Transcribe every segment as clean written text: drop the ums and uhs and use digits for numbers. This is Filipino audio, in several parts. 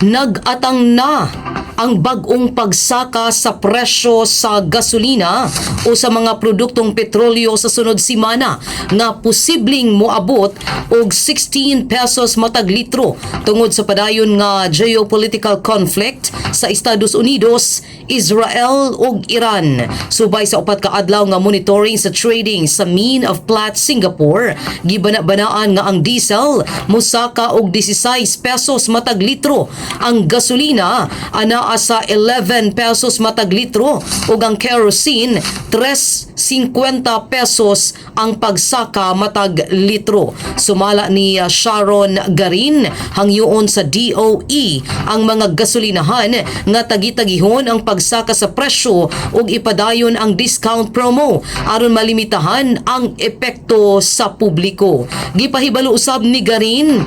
Nag-atang na ang bag-ong pagsaka sa presyo sa gasolina o sa mga produktong petrolyo sa sunod simana nga posibleng moabot og 16 pesos matag litro tungod sa padayon nga geopolitical conflict sa Estados Unidos, Israel ug Iran. Subay sa upat ka adlaw nga monitoring sa trading sa Mean of Platts Singapore, gibana-banaan nga ang diesel mosaka og 16 pesos matag litro, ang gasolina anaa sa 11 pesos matag litro ug ang kerosene 3.50 pesos ang pagsaka matag litro. Sumala ni Sharon Garin hangyoon sa DOE ang mga gasolinahan nga tagi-tagihon ang pagsaka sa presyo ug ipadayon ang discount promo aron malimitahan ang epekto sa publiko. Gipahibalo usab ni Garin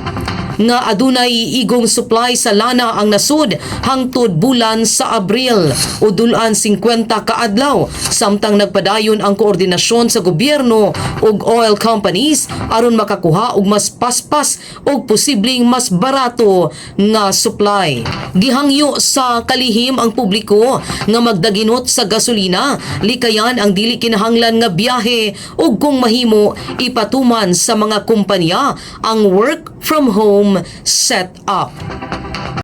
nga adunay igong supply sa lana ang nasud hangtod bulan sa Abril o dulan 50 ka adlaw, samtang nagpadayon ang koordinasyon sa gobyerno ug oil companies aron makakuha og mas paspas ug posibleng mas barato nga supply. Gihangyo sa kalihim ang publiko nga magdaginot sa gasolina, likayan ang dili kinahanglan nga biyahe ug kung mahimo ipatuman sa mga kumpanya ang work from home set up.